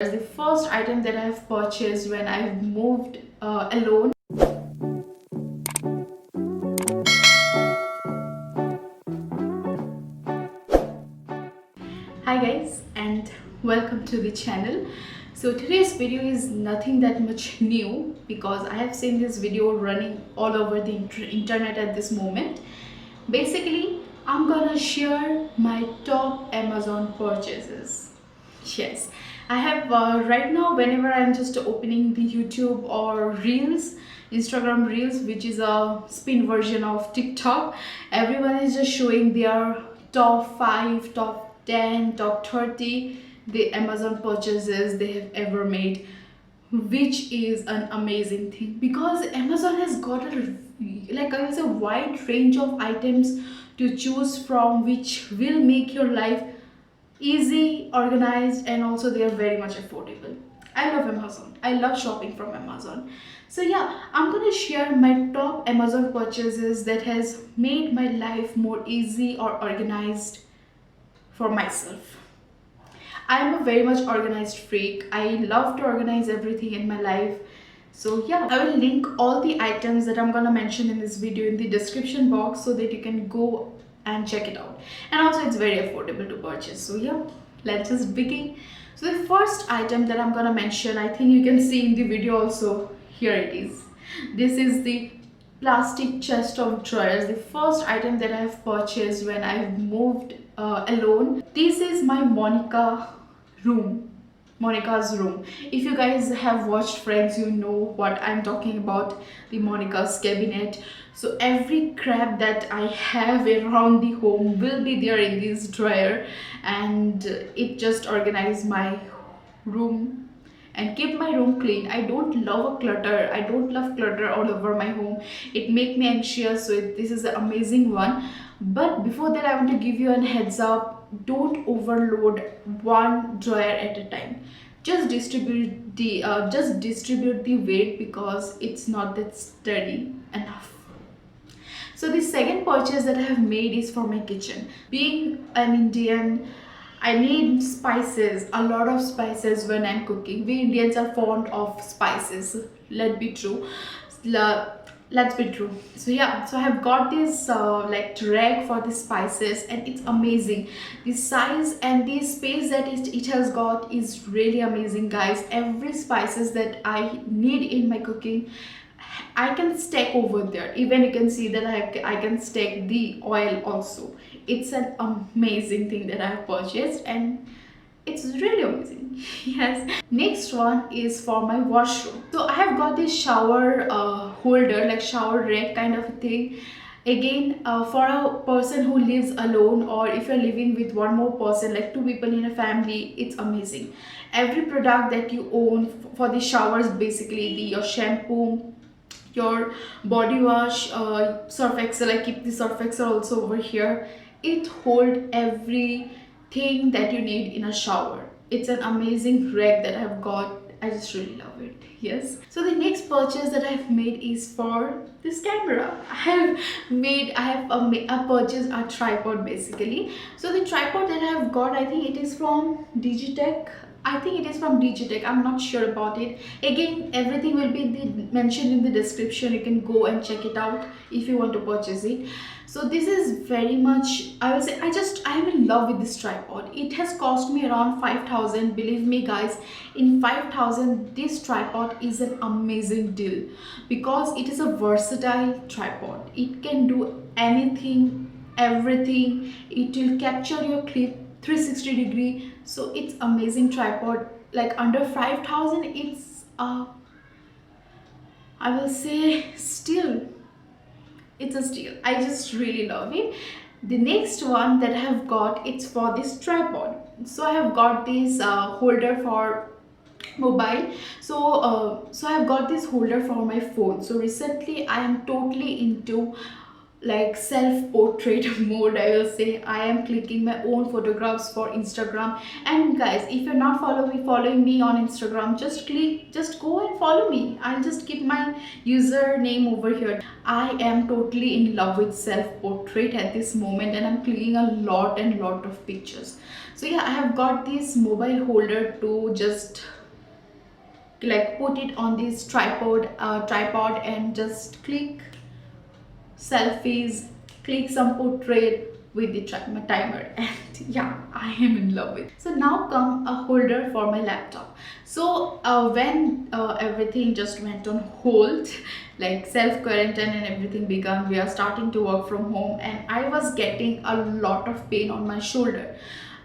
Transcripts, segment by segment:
It's the first item that I have purchased when I've moved alone. Hi guys, and welcome to the channel. So today's video is nothing that much new because I have seen this video running all over the internet at this moment. Basically, I'm gonna share my top Amazon purchases. Yes, I have right now, whenever I'm just opening the YouTube or Reels, Instagram Reels, which is a spin version of TikTok, everyone is just showing their top 5, top 10, top 30 the Amazon purchases they have ever made, which is an amazing thing because Amazon has got a, like I will say, wide range of items to choose from, which will make your life easy, organized, and also they are very much affordable. I love Amazon. I love shopping from Amazon. So yeah, I'm gonna share my top Amazon purchases that has made my life more easy or organized for myself. I am a very much organized freak. I love to organize everything in my life. So yeah, I will link all the items that I'm gonna mention in this video in the description box so that you can go and check it out. And also it's very affordable to purchase. So yeah, let's just begin. So the first item that I'm gonna mention, I think you can see in the video also, here it is. This is the plastic chest of drawers, the first item that I have purchased when I've moved alone. This is my Monica's room. If you guys have watched Friends, you know what I'm talking about, the Monica's cabinet. So every crap that I have around the home will be there in this drawer, and it just organizes my room and keep my room clean. I don't love a clutter. I don't love clutter all over my home. It makes me anxious. So this is an amazing one. But before that, I want to give you a heads up. Don't overload one drawer at a time. Just distribute the weight because it's not that sturdy enough. So the second purchase that I have made is for my kitchen. Being an Indian, I need spices, a lot of spices when I'm cooking. We Indians are fond of spices. Let's be true. Let's be true. So yeah, so I have got this like rack for the spices, and it's amazing. The size and the space that it has got is really amazing, guys. Every spices that I need in my cooking, I can stack over there. Even you can see that I can stack the oil also. It's an amazing thing that I have purchased, and it's really amazing. Yes. Next one is for my washroom. So I have got this shower holder, like shower rack kind of a thing. Again, for a person who lives alone, or if you're living with one more person, like two people in a family, it's amazing. Every product that you own for the showers, basically your shampoo, your body wash, surf excel, I keep the surf excel also over here. It holds everything that you need in a shower. It's an amazing rack that I've got. I just really love it. Yes. So the next purchase that I've made is for this camera. I have purchased a tripod basically. So the tripod that I've got, I think it is from Digitek. I'm not sure about it. Again, everything will be mentioned in the description. You can go and check it out if you want to purchase it. So this is very much, I will say, I am in love with this tripod. It has cost me around 5,000. Believe me guys, in 5,000 this tripod is an amazing deal because it is a versatile tripod. It can do anything, everything. It will capture your clip 360 degree. So it's amazing tripod. Like under 5,000, it's I will say still, it's a steal. I just really love it. The next one that I have got, it's for this tripod. So I have got this holder for mobile. So I have got this holder for my phone. So recently I am totally into like self-portrait mode, I will say. I am clicking my own photographs for Instagram. And guys, if you're not following me on Instagram, just go and follow me. I'll just keep my username over here. I am totally in love with self-portrait at this moment, and I'm clicking a lot and lot of pictures. So yeah, I have got this mobile holder to just like put it on this tripod and just click selfies, click some portrait with the timer, and yeah, I am in love with. So now come a holder for my laptop. So when everything just went on hold, like self quarantine and everything began, we are starting to work from home, and I was getting a lot of pain on my shoulder.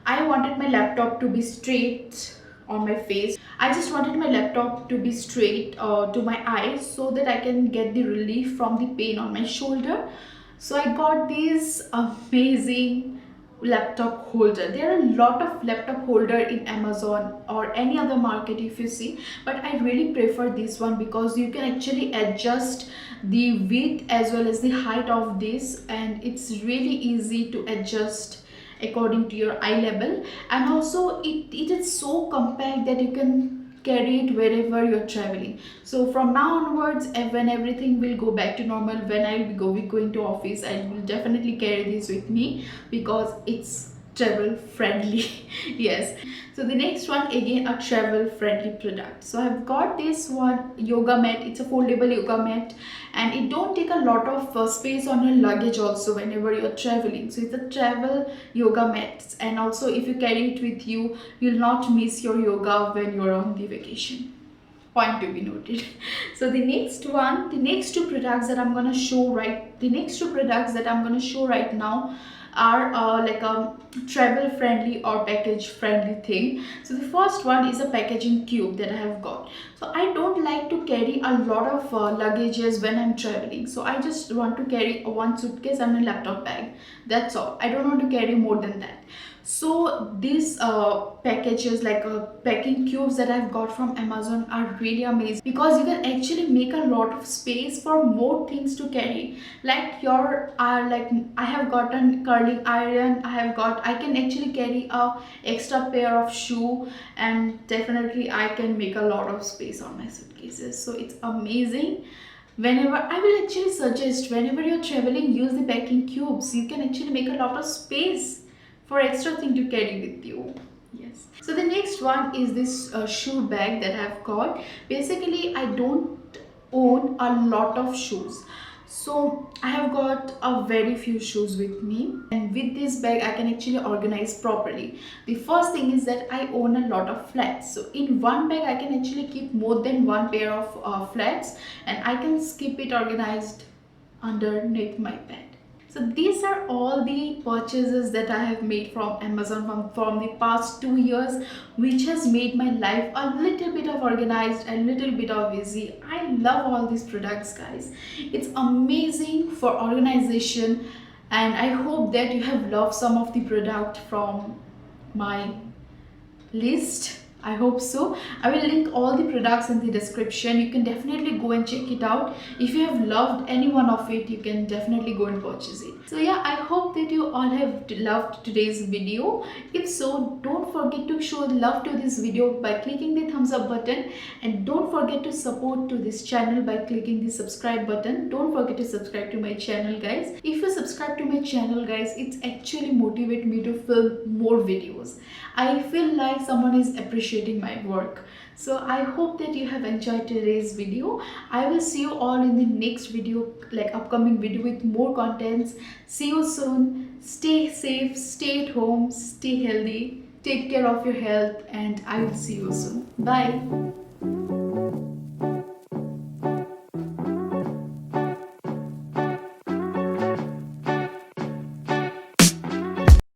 I wanted my laptop to be straight on my face. I just wanted my laptop to be straight to my eyes so that I can get the relief from the pain on my shoulder. So I got this amazing laptop holder. There are a lot of laptop holder in Amazon or any other market if you see, but I really prefer this one because you can actually adjust the width as well as the height of this, and it's really easy to adjust according to your eye level. And also it is so compact that you can carry it wherever you're traveling. So from now onwards, when everything will go back to normal, when I'll be going to office, I will definitely carry this with me because it's travel friendly. Yes. So the next one, again a travel friendly product. So I've got this one yoga mat. It's a foldable yoga mat, and it don't take a lot of space on your luggage also whenever you're traveling. So it's a travel yoga mat, and also if you carry it with you, you'll not miss your yoga when you're on the vacation. Point to be noted. So the next two products that I'm gonna show right now are like a travel friendly or package friendly thing. So the first one is a packaging cube that I have got. So I don't like to carry a lot of luggages when I'm traveling. So I just want to carry one suitcase and a laptop bag. That's all. I don't want to carry more than that. So these packages, like packing cubes that I've got from Amazon, are really amazing because you can actually make a lot of space for more things to carry. Like like I have got a curling iron, I can actually carry a extra pair of shoe, and definitely I can make a lot of space on my suitcases. So it's amazing. Whenever I will actually suggest, whenever you're traveling, use the packing cubes. You can actually make a lot of space for extra thing to carry with you. Yes. So the next one is this shoe bag that I've got. Basically, I don't own a lot of shoes, so I have got a very few shoes with me, and with this bag I can actually organize properly. The first thing is that I own a lot of flats, so in one bag I can actually keep more than one pair of flats, and I can keep it organized underneath my bed. So these are all the purchases that I have made from Amazon from the past 2 years, which has made my life a little bit of organized and little bit of easy. I love all these products, guys. It's amazing for organization, and I hope that you have loved some of the product from my list. I hope so. I will link all the products in the description. You can definitely go and check it out. If you have loved any one of it, you can definitely go and purchase it. So yeah, I hope that you all have loved today's video. If so, don't forget to show love to this video by clicking the thumbs up button, and don't forget to support to this channel by clicking the subscribe button. Don't forget to subscribe to my channel, guys. If you subscribe to my channel, guys, it's actually motivate me to film more videos. I feel like someone is appreciating my work. So I hope that you have enjoyed today's video. I will see you all in the next video, like upcoming video with more contents. See you soon. Stay safe, stay at home, stay healthy, take care of your health, and I will see you soon. Bye.